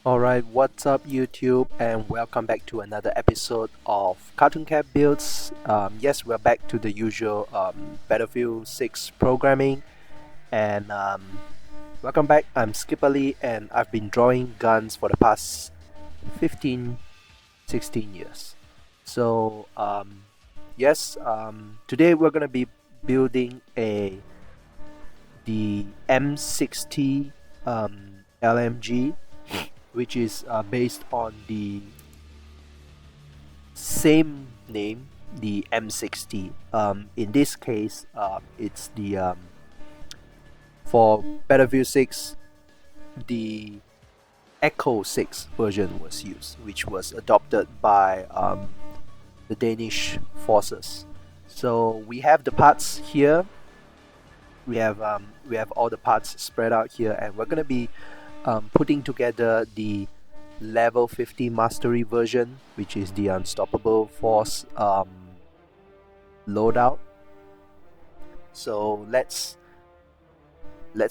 Alright, what's up YouTube, and welcome back to another episode of Cartoon Cat Builds. Yes, we're back to the usual Battlefield 6 programming, and welcome back. I'm Skipper Lee, and I've been drawing guns for the past 15, 16 years. So yes, today we're gonna be building the M60 LMG, which is based on the same name, the M60. In this case, it's the for Battlefield 6, the Echo 6 version was used, which was adopted by the Danish forces. So we have the parts here. We have all the parts spread out here, and we're gonna be putting together the level 50 mastery version, which is the unstoppable force loadout. So let's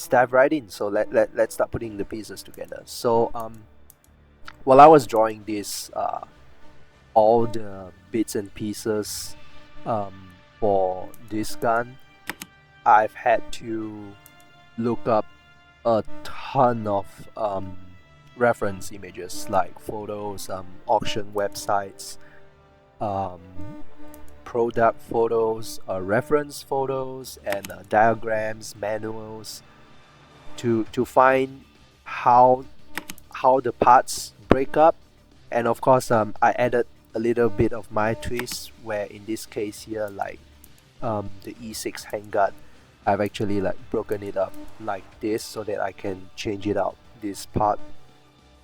dive right in. So let's start putting the pieces together. So while I was drawing this, all the bits and pieces for this gun, I've had to look up a ton of reference images, like photos, auction websites, um, product photos, reference photos, and diagrams, manuals, to find how the parts break up. And of course, I added a little bit of my twist, where in this case here, like the E6 handguard, I've actually like broken it up like this so that I can change it out, this part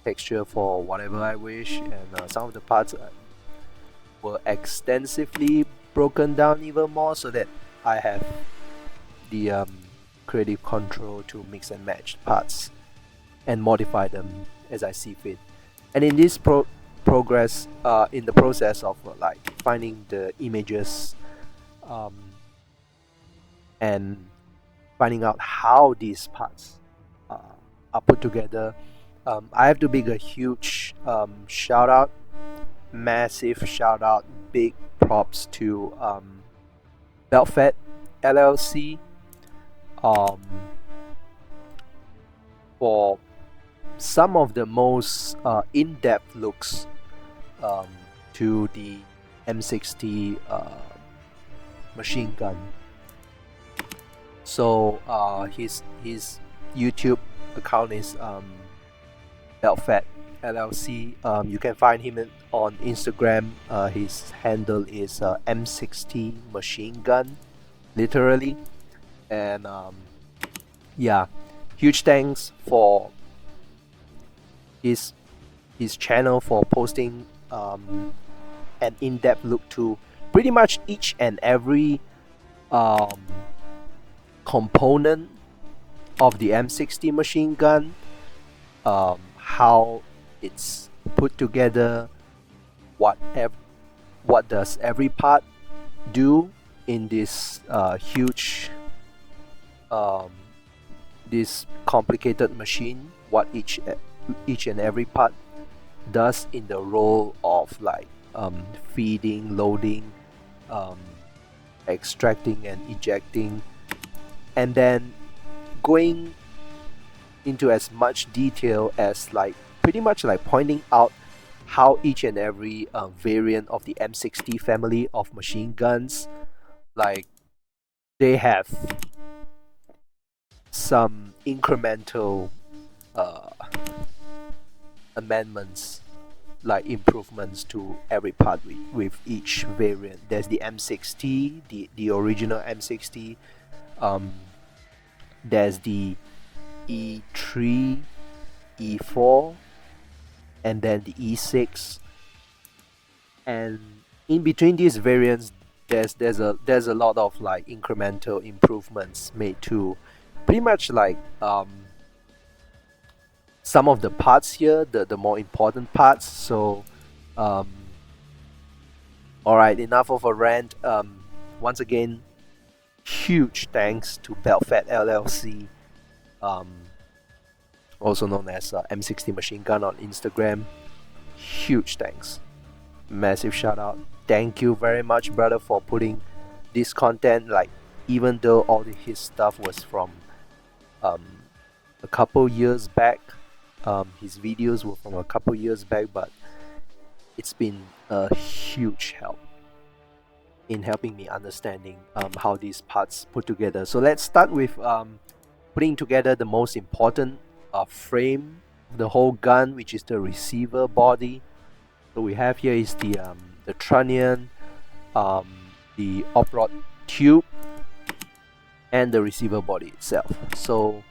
texture, for whatever I wish. And some of the parts were extensively broken down even more, so that I have the creative control to mix and match parts and modify them as I see fit. And in this in the process of like finding the images and finding out how these parts are put together, I have to give a huge shout out, massive shout out, big props to BF6 LLC um, for some of the most in-depth looks um, to the M60 machine gun. So his YouTube account is BF6 LLC. You can find him on Instagram. His handle is M60 machine gun, literally. And yeah, huge thanks for his channel for posting an in-depth look to pretty much each and every um, component of the M60 machine gun, how it's put together, what does every part do in this huge this complicated machine, what each and every part does in the role of like feeding, loading, extracting and ejecting, and then going into as much detail as like pretty much like pointing out how each and every variant of the M60 family of machine guns, like they have some incremental uh, amendments, like improvements to every part with each variant. There's the M60, the original M60. There's the E3, E4, and then the E6. And in between these variants, there's a lot of like incremental improvements made to pretty much like some of the parts here, the more important parts. So alright, enough of a rant. Once again, huge thanks to BF6 LLC also known as M60 Machine Gun on Instagram. Huge thanks, massive shout out. Thank you very much, brother, for putting this content. Like, even though all his stuff was from a couple years back, his videos were from a couple years back, but it's been a huge help in helping me understanding how these parts put together. So let's start with putting together the most important frame of the whole gun, which is the receiver body. So we have here is the trunnion, the op-rod tube, and the receiver body itself. So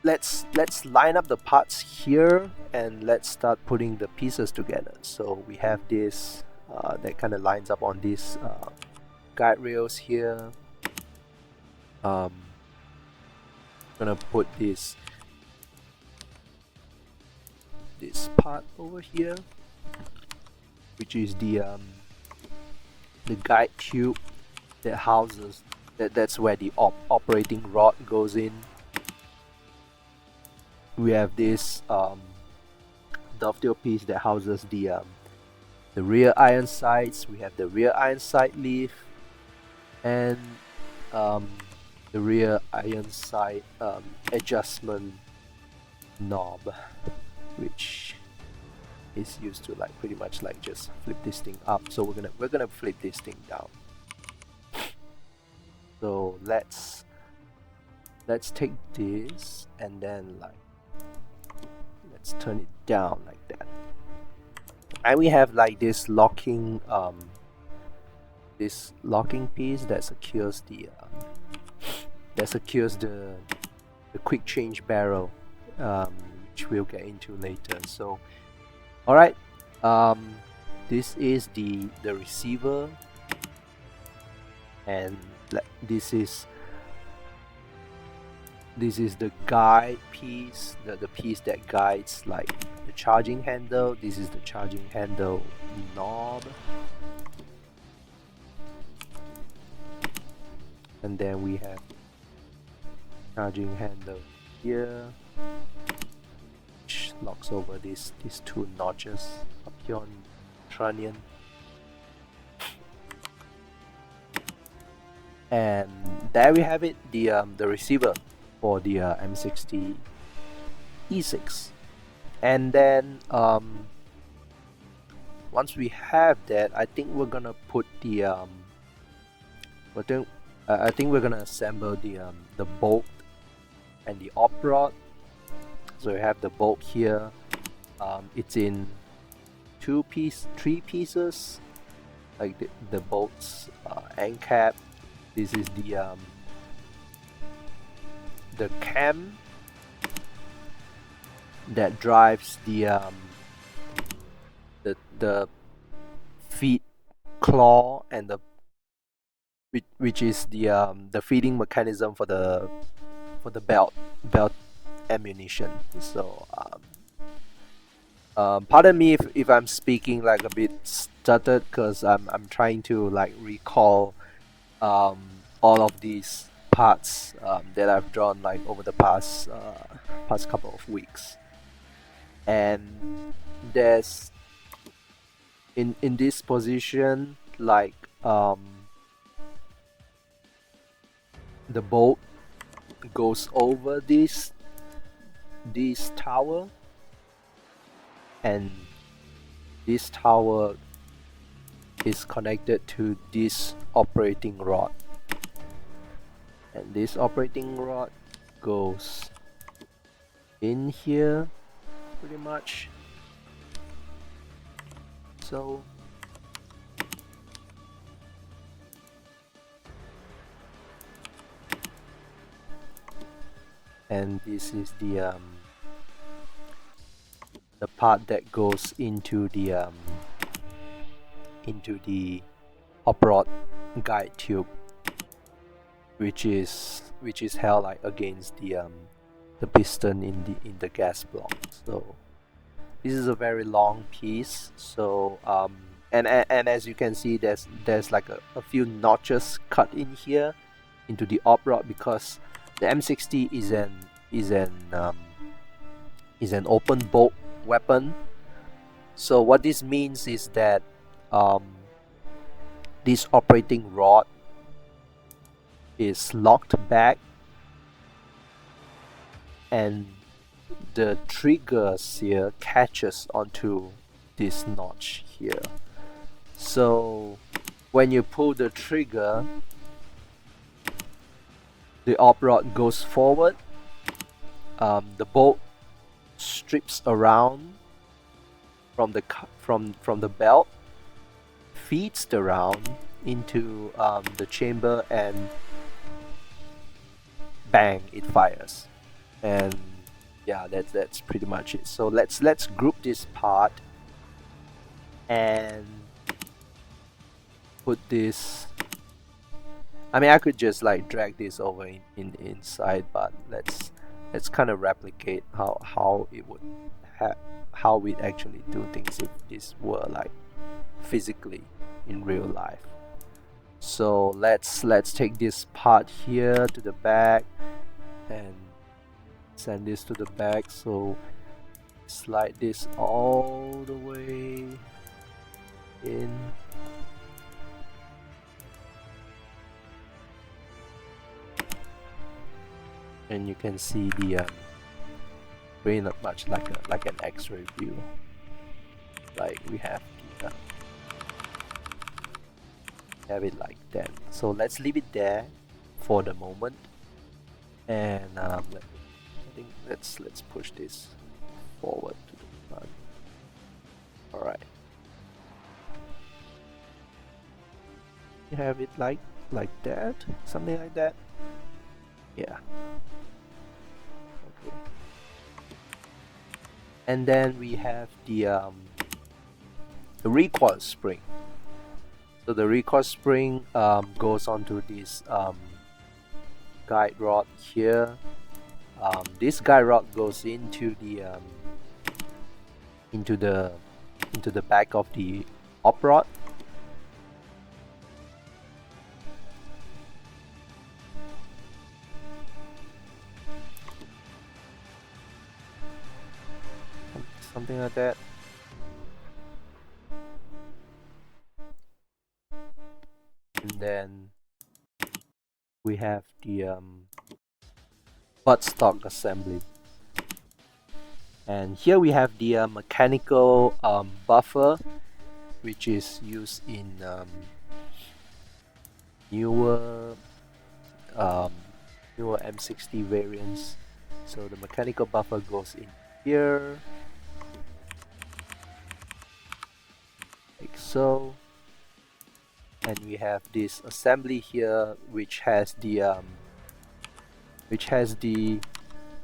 let's line up the parts here and let's start putting the pieces together. So we have this that kind of lines up on these guide rails here. Gonna put this part over here, which is the guide tube that houses that's where the operating rod goes in. We have this dovetail piece that houses the rear iron sights. We have the rear iron sight leaf and the rear iron sight adjustment knob, which is used to like pretty much like just flip this thing up. So we're gonna flip this thing down. So let's take this and then like let's turn it down like that. And we have like this locking piece that secures the quick change barrel, which we'll get into later. So all right, this is the receiver, and this is the guide piece, the piece that guides like the charging handle. This is the charging handle knob, and then we have charging handle here, which locks over these two notches up here on trunnion. And there we have it, the receiver for the M60 E6. And then once we have that, I think we're gonna put the I think we're gonna assemble the bolt and the op rod. So we have the bolt here. It's in three pieces, like the bolts end cap. This is the cam that drives the feed claw, and which is the feeding mechanism for the belt ammunition. So pardon me if I'm speaking like a bit stuttered, because I'm trying to like recall all of these parts that I've drawn like over the past couple of weeks. And there's in this position, like the bolt goes over this tower, and this tower is connected to this operating rod, and this operating rod goes in here pretty much. So and this is the part that goes into the op-rod guide tube, which is held like against the piston in the gas block. So this is a very long piece. So and as you can see, there's like a few notches cut in here into the op rod, because the M60 is an is an open bolt weapon. So what this means is that this operating rod is locked back and the triggers here catches onto this notch here. So when you pull the trigger, the op rod goes forward, the bolt strips around from the belt, feeds the round into the chamber, and bang, it fires. And yeah, that's pretty much it. So let's group this part and put this. I mean, I could just like drag this over inside, but let's kind of replicate how it would how we actually do things if this were like physically in real life. So let's take this part here to the back and send this to the back. So slide this all the way in. And you can see the pretty much like an X-ray view, like we have it like that. So let's leave it there for the moment, and I think let's push this forward to the front. All right, you have it like that, something like that. Yeah. Okay. And then we have the recoil spring. So the recoil spring goes onto this guide rod here. This guide rod goes into the back of the op rod. Something like that. And then we have the buttstock assembly, and here we have the mechanical buffer, which is used in newer M60 variants. So the mechanical buffer goes in here like so, and we have this assembly here which has the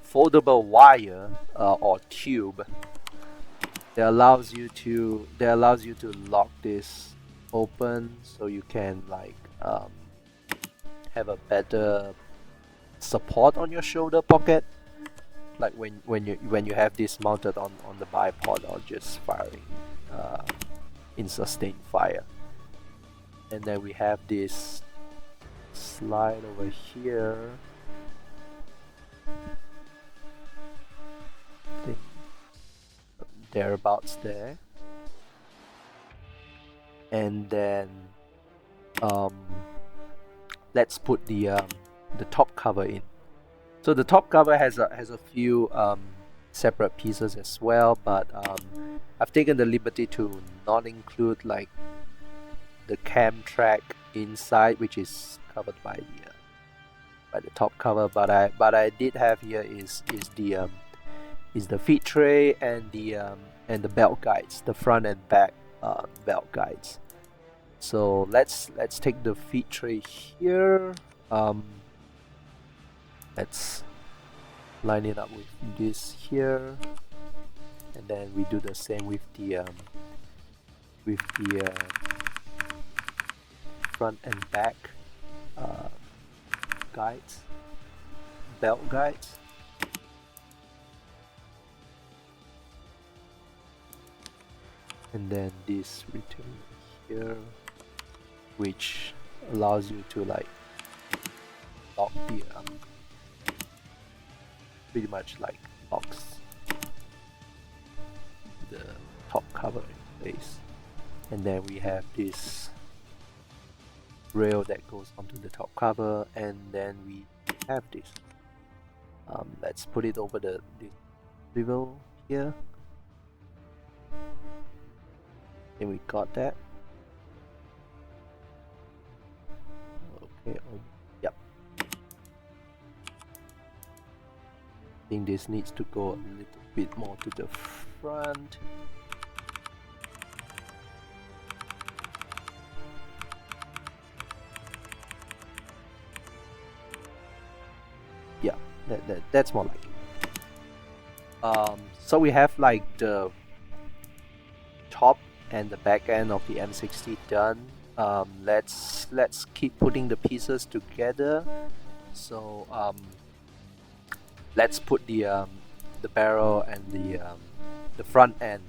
foldable wire or tube that allows you to lock this open, so you can like have a better support on your shoulder pocket, like when you have this mounted on the bipod or just firing in sustained fire. And then we have this slide over here. I think thereabouts there. And then let's put the top cover in. So the top cover has a few separate pieces as well, but I've taken the liberty to not include like the cam track inside, which is covered by the top cover. But I did have here is the feed tray and the belt guides, the front and back belt guides. So let's take the feed tray here. Let's line it up with this here, and then we do the same with the front and back guides, belt guides. And then this retainer here, which allows you to like lock the pretty much like locks cover in place. And then we have this rail that goes onto the top cover, and then we have this. Let's put it over the swivel here. And we got that. Okay, yep. I think this needs to go a little bit more to the front. Yeah, that's more like it. So we have like the top and the back end of the M60 done. Let's keep putting the pieces together. So let's put the barrel and the front end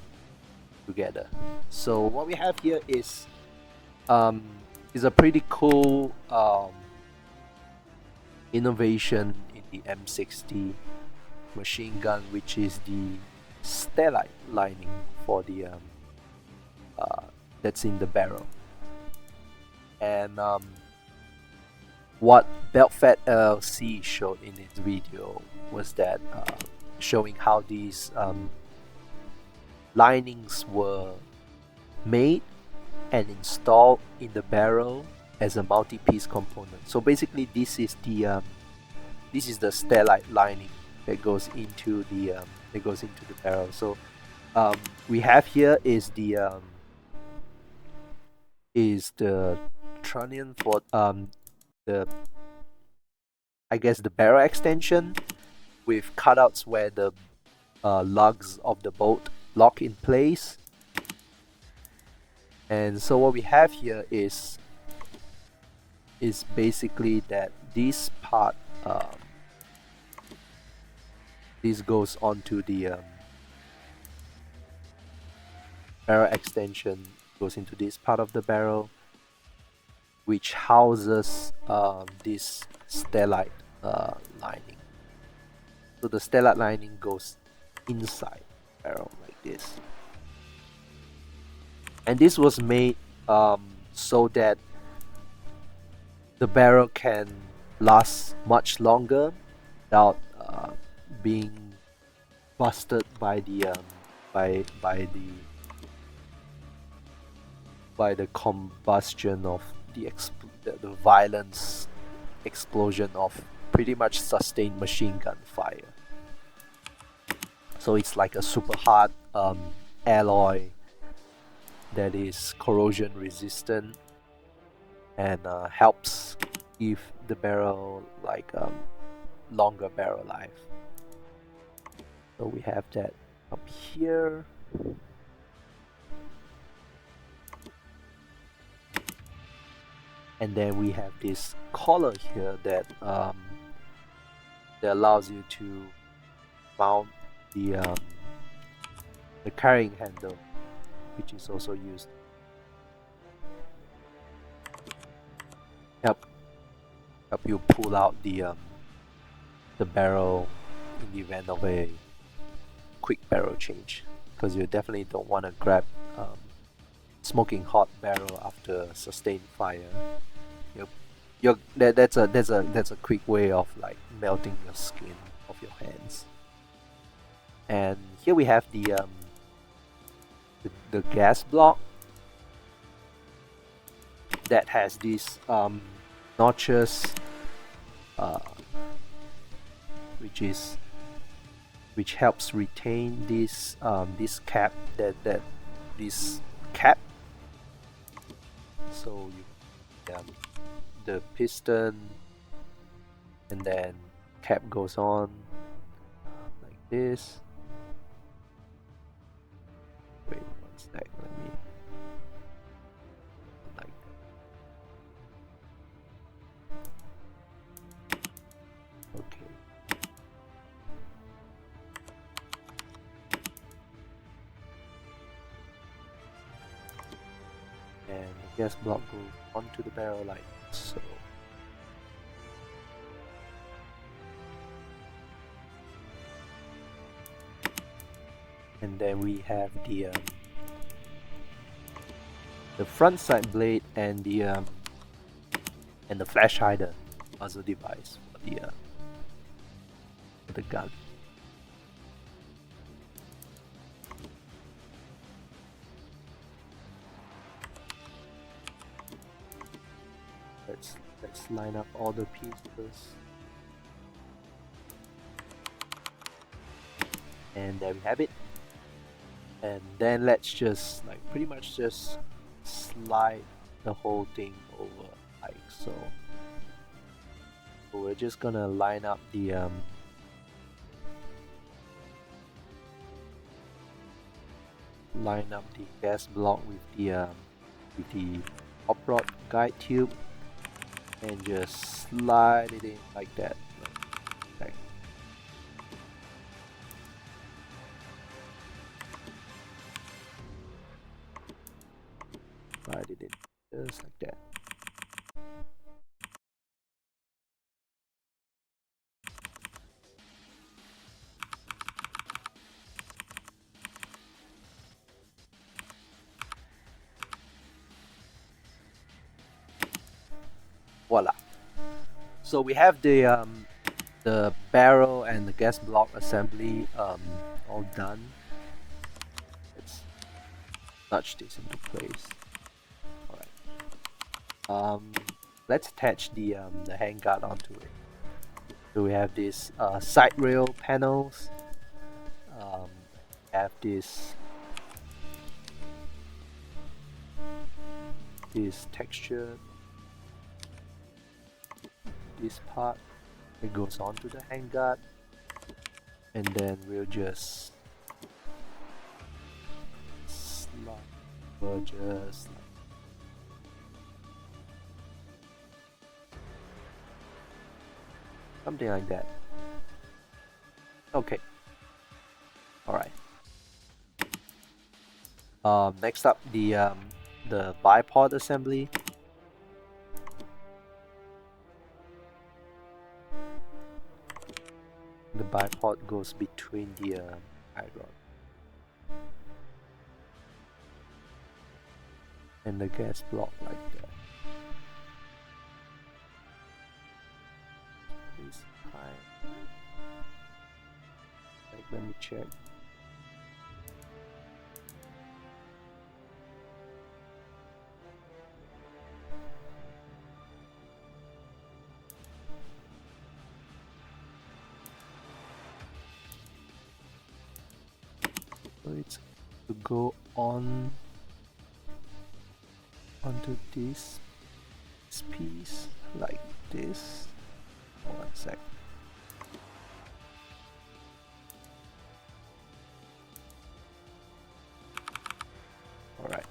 together. So what we have here is a pretty cool innovation in the M60 machine gun, which is the stellite lining for the that's in the barrel. And what BF6 LLC showed in its video was that showing how these linings were made and installed in the barrel as a multi-piece component. So basically, this is the stellite lining that goes into the barrel. So we have here is the trunnion for the barrel extension with cutouts where the lugs of the bolt lock in place. And so what we have here is basically that this part this goes onto the barrel extension, goes into this part of the barrel, which houses this stellite lining. So the stellite lining goes inside the barrel like this, and this was made so that the barrel can last much longer without being busted by the combustion of the violence explosion of pretty much sustained machine gun fire. So it's like a super hard alloy that is corrosion resistant and helps give the barrel like longer barrel life. So we have that up here. And then we have this collar here that allows you to mount the carrying handle, which is also used help you pull out the barrel in the event of a quick barrel change, because you definitely don't want to grab smoking hot barrel after sustained fire. That's a quick way of like melting your skin of your hands. And here we have the gas block that has these notches, which helps retain this cap this cap. So you the piston, and then cap goes on like this. Wait one sec, let me like that. Okay. And the gas block goes onto the barrel like so. And then we have the the front side blade and the flash hider muzzle device for the gun. Let's line up all the pieces. And there we have it. And then let's just pretty much just slide the whole thing over like so. So we're just gonna line up the gas block with the hot rod guide tube and just slide it in like that. Okay. Slide it in just like that. Voila. So we have the barrel and the gas block assembly all done. Let's nudge this into place. Alright. Let's attach the handguard onto it. So we have these side rail panels. Have this texture. This part, it goes onto the handguard, and then we'll just slide over just something like that. Okay. Alright. Next up, the bipod assembly. The bipod goes between the guide rod and the gas block like that. This time, let me check. So it's to go on onto this piece like this. One sec. All right.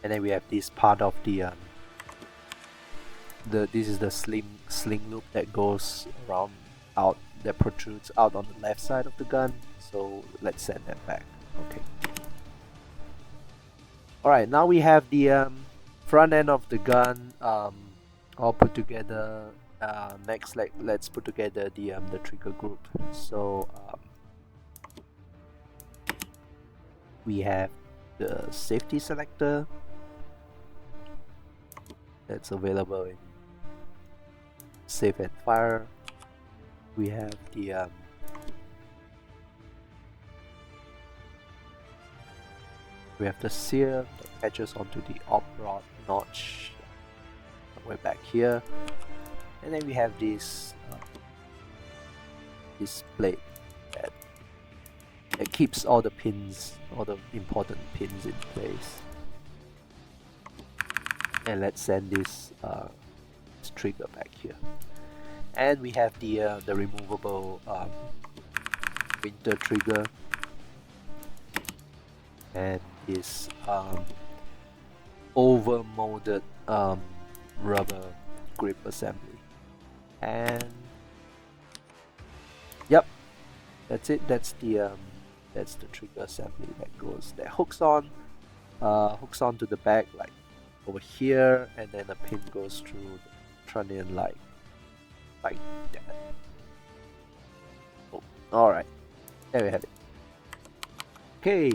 And then we have this part of this is the sling loop that goes around out, that protrudes out on the left side of the gun. So let's send that back. Okay. Alright, now we have the front end of the gun all put together. Next, let's put together the trigger group. So we have the safety selector that's available in Save and Fire. We have the sear that attaches onto the op rod notch somewhere back here, and then we have this plate that keeps all the pins, all the important pins in place. And let's send this trigger back here. And we have the removable winter trigger and this over molded rubber grip assembly. And yep, that's it. That's the trigger assembly that hooks onto the back like over here, and then a pin goes through the trunnion like that. Oh, all right, there we have it. Okay,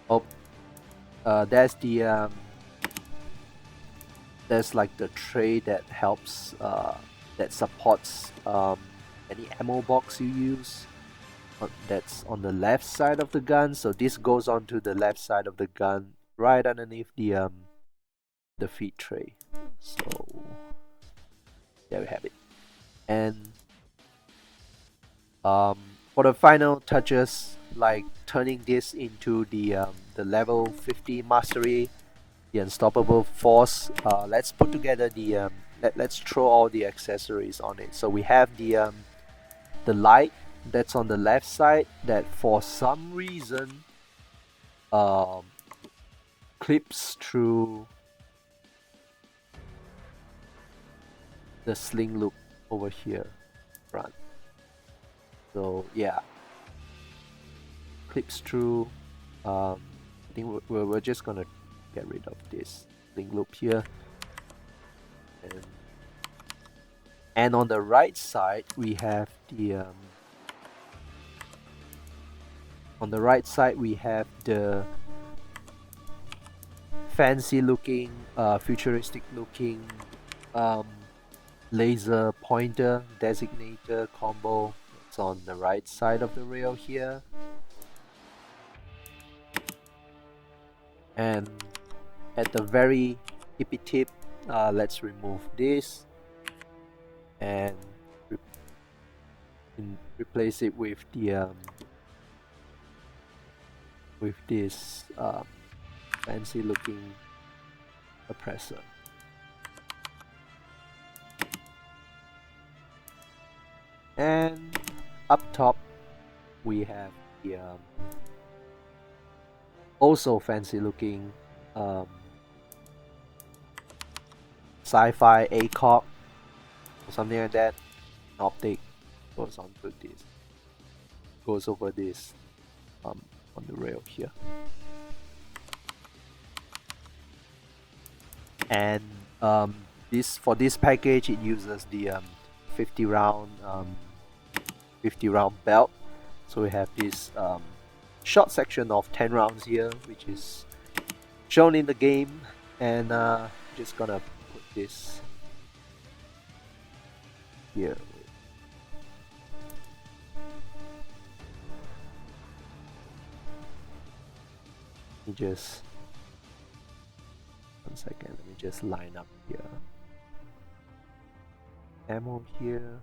Oh, there's the there's like the tray that helps that supports any ammo box you use. That's on the left side of the gun. So this goes onto the left side of the gun, right underneath the feed tray. So there we have it. And for the final touches, like turning this into the level 50 mastery, the unstoppable force, let's put together the let's throw all the accessories on it. So we have the light that's on the left side that for some reason um, clips through the sling loop over here front. So yeah, clips through. I think we're just gonna get rid of this sling loop here, and on the right side we have the fancy looking, futuristic looking laser pointer designator combo. It's on the right side of the rail here. And at the very tippy tip, let's remove this and replace it with the with this fancy looking oppressor. And up top we have the also fancy looking sci-fi ACOG or something like that. Optic goes onto this, goes over this on the rail here. And this, for this package, it uses the 50 round belt. So we have this short section of 10 rounds here, which is shown in the game, and just gonna put this here. Let me just, one second, let me just line up here. Ammo here,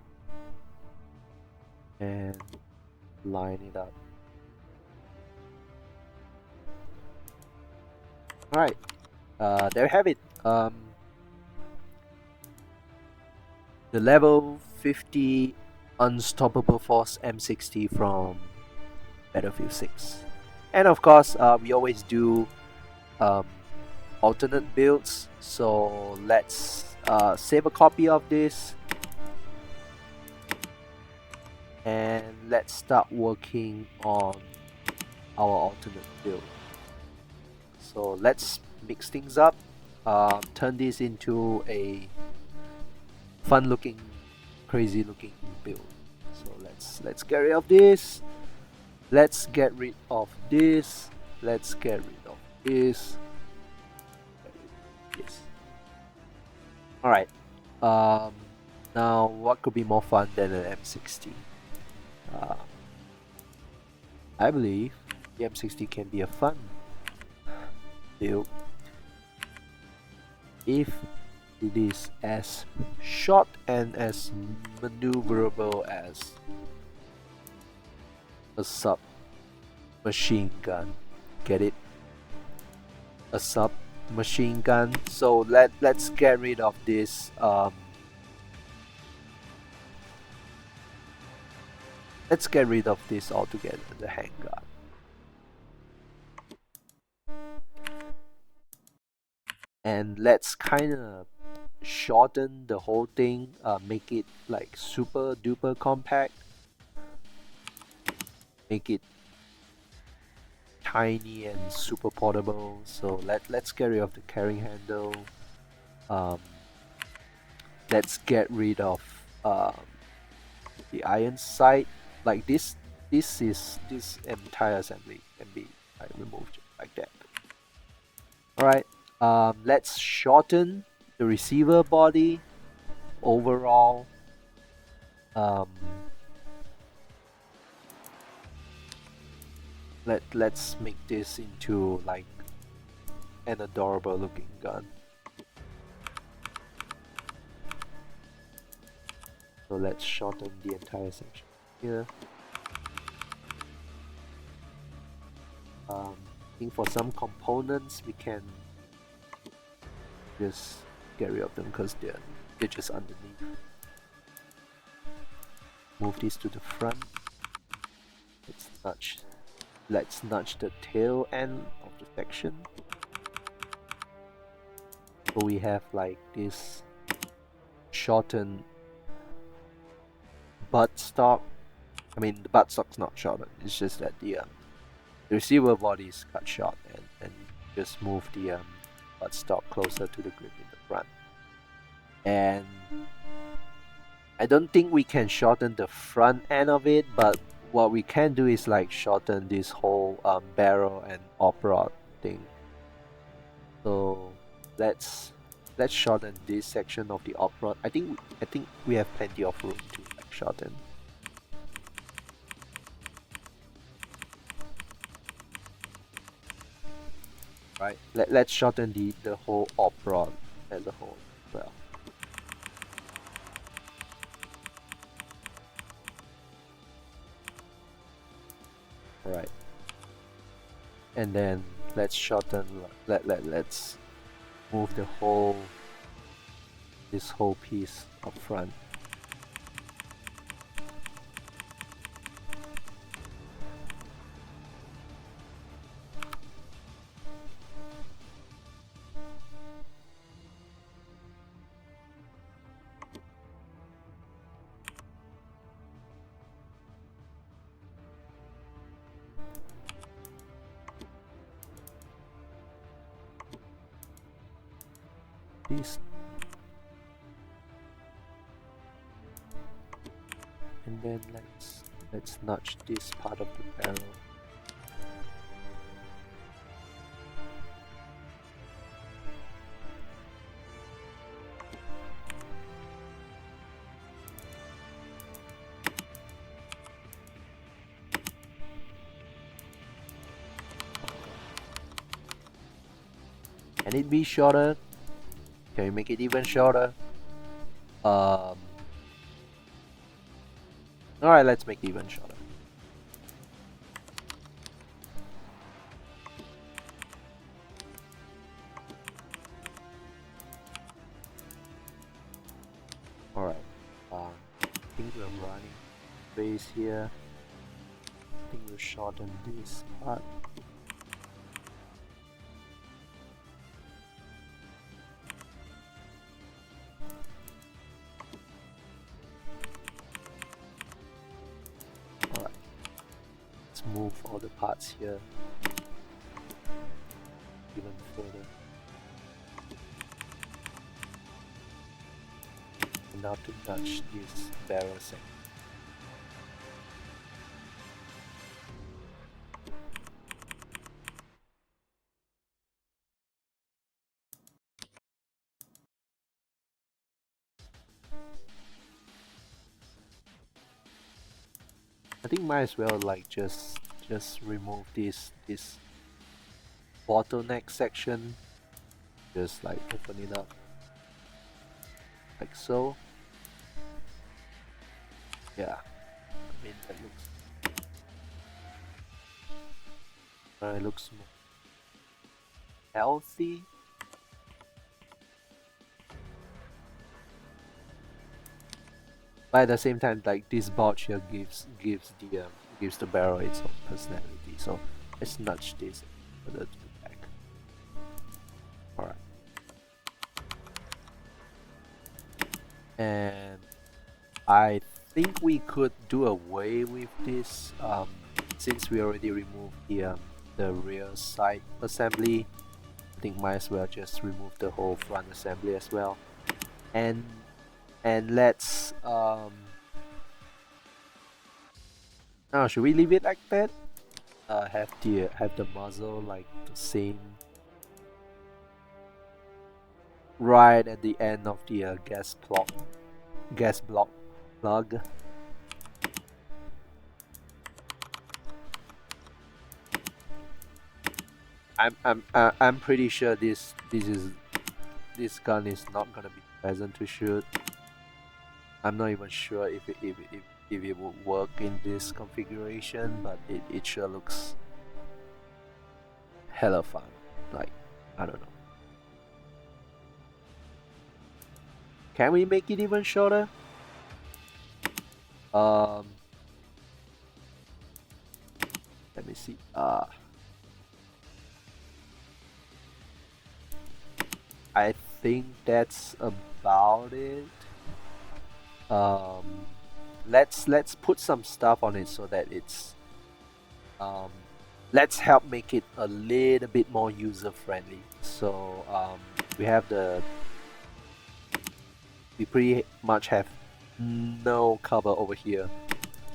and line it up. Alright, there you have it. The level 50 Unstoppable Force M60 from Battlefield 6. And of course, we always do alternate builds. So let's save a copy of this. And let's start working on our alternate build. So let's mix things up, turn this into a fun looking, crazy looking build. So let's get rid of this. Let's get rid of this. Let's get rid of this. Alright. Now what could be more fun than an M60? I believe the M60 can be a fun build if it is as short and as maneuverable as a submachine gun. Get it? A submachine gun. So let's get rid of this let's get rid of this altogether, the handgun. And let's kind of shorten the whole thing, make it like super duper compact, make it tiny and super portable. So let's get rid of the carrying handle. Let's get rid of the iron sight. Like this entire assembly can be removed. like that. Alright, let's shorten the receiver body overall. Um, let's make this into like an adorable looking gun. So let's shorten the entire section here. I think for some components we can just get rid of them because they're just underneath. Move these to the front. Let's nudge the tail end of the section. So we have like this shortened buttstock. I mean the buttstock's not shortened, it's just that the receiver body is cut short and just move the buttstock closer to the grip in the front. And I don't think we can shorten the front end of it, but what we can do is like shorten this whole barrel and op rod thing. So let's shorten this section of the op rod. I think we have plenty of room to like shorten. Right, let's shorten the whole op rod as a whole as well. Alright, and then let's shorten, let's move this whole piece up front. This, and then let's nudge this part of the barrel. Can it be shorter? Can we make it even shorter? Alright, let's make it even shorter. Alright, I think we're running space here. I think we'll shorten this part. Move all the parts here even further. And now to touch this barrel section. I think might as well like just remove this bottleneck section. Just like open it up like so. Yeah, I mean that looks more healthy. But at the same time, like this bulge here gives the barrel its own personality. So let's nudge this further to the back. Alright. And I think we could do away with this since we already removed the rear side assembly. I think might as well just remove the whole front assembly as well. And let's now should we leave it like that? have the muzzle like the same right at the end of the gas block plug. I'm pretty sure this gun is not gonna be pleasant to shoot. I'm not even sure if it will work in this configuration, but it sure looks hella fun. Like, I don't know. Can we make it even shorter? Let me see. I think that's about it. Let's put some stuff on it so that it's let's help make it a little bit more user friendly. So we pretty much have no cover over here,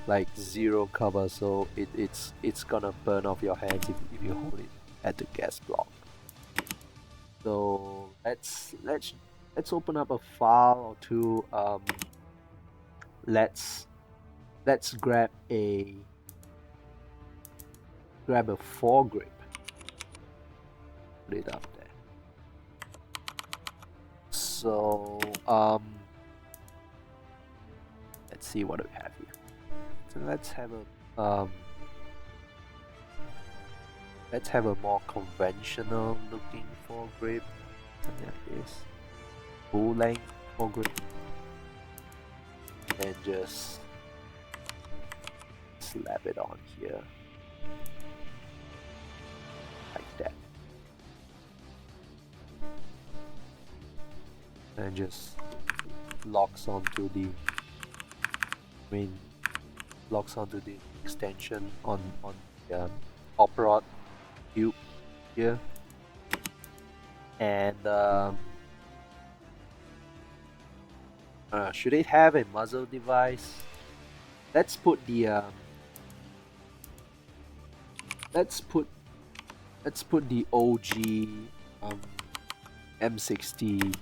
like zero cover, so it's gonna burn off your hands if you hold it at the gas block. So let's open up a file or two. Let's grab a foregrip. Put it up there. So let's see what we have here. So let's have a more conventional looking foregrip. Something like this. Full length foregrip. And just slap it on here. Like that. And just locks onto the extension on the top rod tube here. And should it have a muzzle device? Let's put the OG M60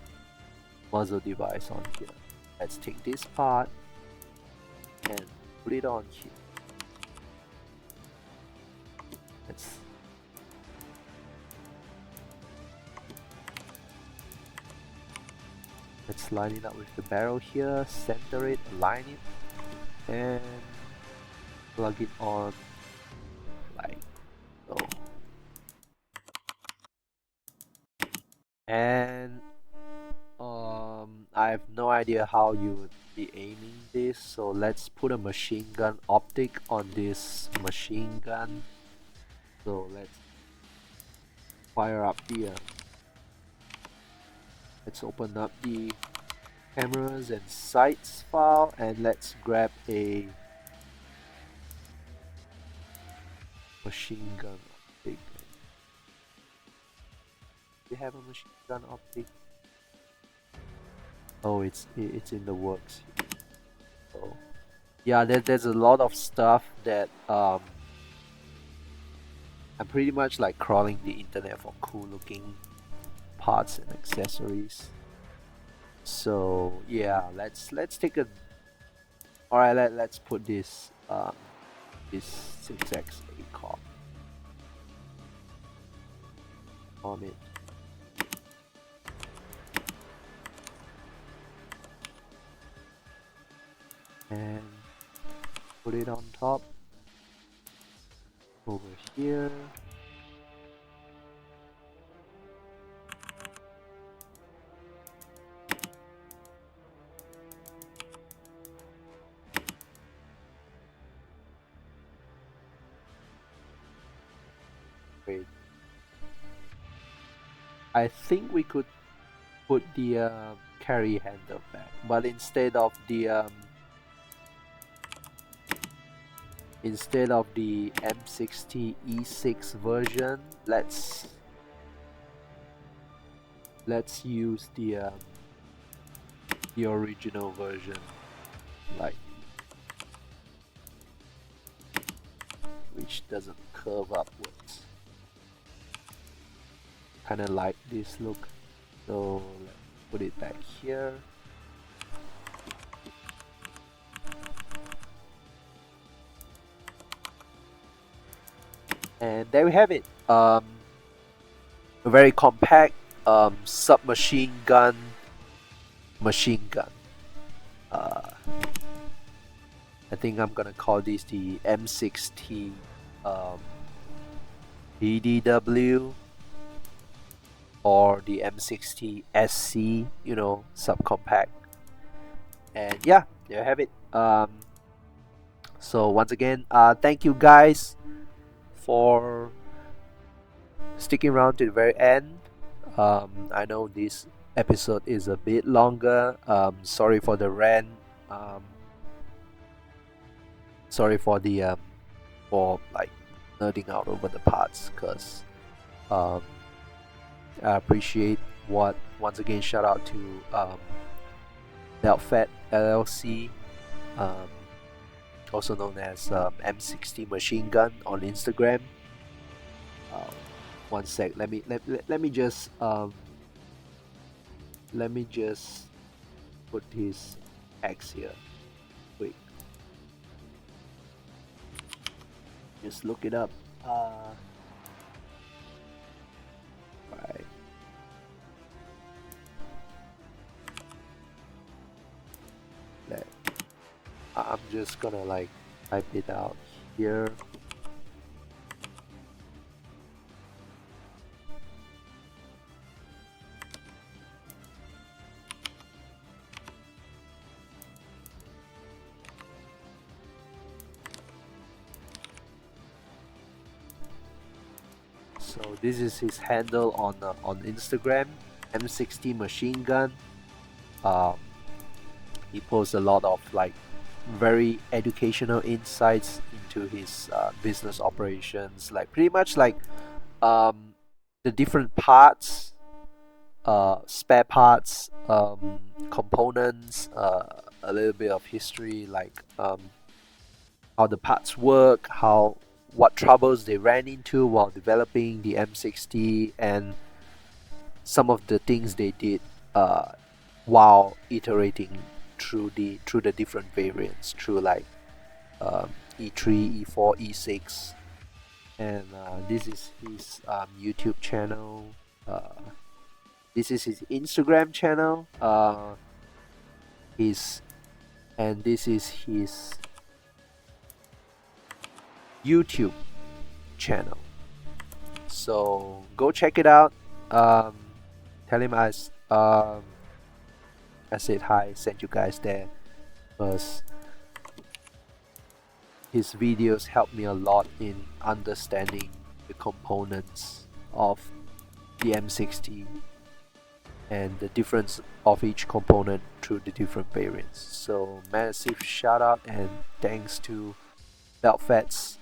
muzzle device on here. Let's take this part and put it on here. Let's line it up with the barrel here, center it, align it, and plug it on like so. And I have no idea how you would be aiming this, so let's put a machine gun optic on this machine gun. So let's fire up the let's open up the cameras and sights file, and let's grab a machine gun optic. Do you have a machine gun optic? Oh, it's in the works. So yeah, there's a lot of stuff that I'm pretty much like crawling the internet for cool looking parts and accessories. So yeah, let's take a. All right, let's put this 6x ACOG on it. And put it on top over here. Wait, I think we could put the carry handle back, but instead of the M60 E6 version, let's use the original version, like which edge doesn't curve upwards. Kind of like this look. So let's put it back here. And there we have it. A very compact submachine gun machine gun. I think I'm gonna call this the M60 BDW or the M60 SC, you know, subcompact. And yeah, there you have it. So once again, thank you guys for sticking around to the very end. I know this episode is a bit longer. Sorry for the rant. Sorry for the for like nerding out over the parts, because I appreciate what, once again, shout out to Belfat LLC, also known as M60 Machine Gun on Instagram. One sec, let me just put his X here quick. Just look it up. Right. I'm just gonna like type it out here. So this is his handle on Instagram, M60 Machine Gun. He posts a lot of like very educational insights into his business operations, like pretty much like the different parts, spare parts, components, a little bit of history, like how the parts work, what troubles they ran into while developing the M60, and some of the things they did while iterating through the different variants, through like E3, E4, E6. And this is his YouTube channel. This is his Instagram channel. And this is his YouTube channel. So go check it out. Tell him I said hi, sent you guys there, because his videos help me a lot in understanding the components of the M60 and the difference of each component through the different variants. So massive shout out and thanks to beltfats.com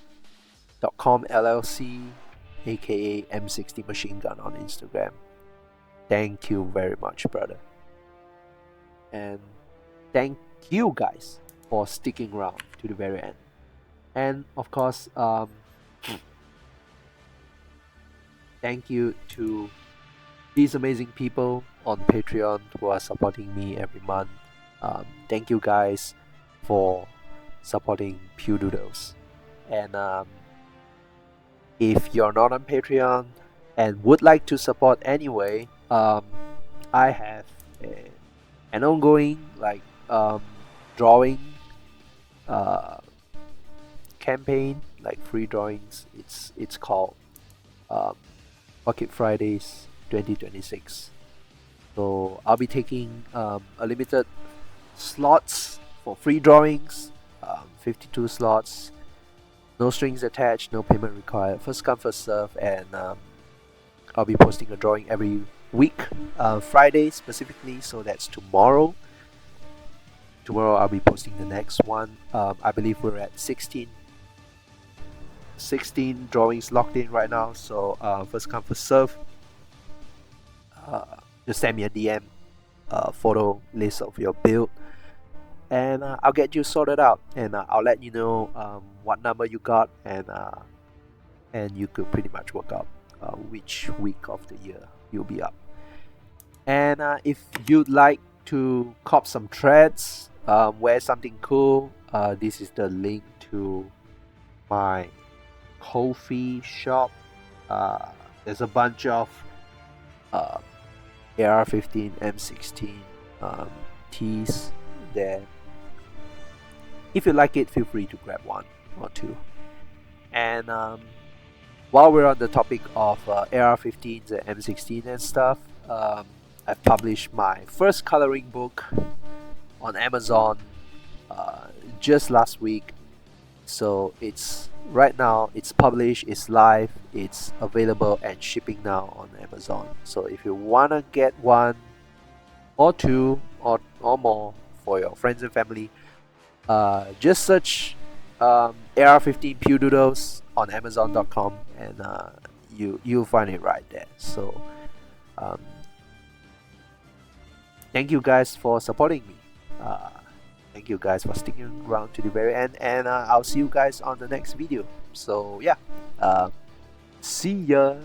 LLC, aka M60 Machine Gun on Instagram. Thank you very much, brother. And thank you guys for sticking around to the very end. And of course, thank you to these amazing people on Patreon who are supporting me every month. Thank you guys for supporting Pew Doodles. And if you're not on Patreon and would like to support anyway, I have an ongoing like drawing campaign, like free drawings. It's called Bucket Fridays 2026. So I'll be taking a limited slots for free drawings, 52 slots, no strings attached, no payment required, first come first serve, and I'll be posting a drawing every week, Friday specifically, so that's tomorrow. Tomorrow I'll be posting the next one. I believe we're at 16 drawings locked in right now, so first come first serve. Just send me a DM, photo list of your build, and I'll get you sorted out, and I'll let you know what number you got, and and you could pretty much work out which week of the year you'll be up. And if you'd like to cop some threads, wear something cool, this is the link to my Ko-fi shop. There's a bunch of AR-15, M60 tees there. If you like it, feel free to grab one or two. And while we're on the topic of AR-15s and M16 and stuff, I've published my first coloring book on Amazon just last week. So it's right now, it's published, it's live, it's available and shipping now on Amazon. So if you wanna get one or two or more for your friends and family, just search AR-15 Pew Doodles on Amazon.com and you'll find it right there. So thank you guys for supporting me. Thank you guys for sticking around to the very end, and I'll see you guys on the next video. So yeah, see ya.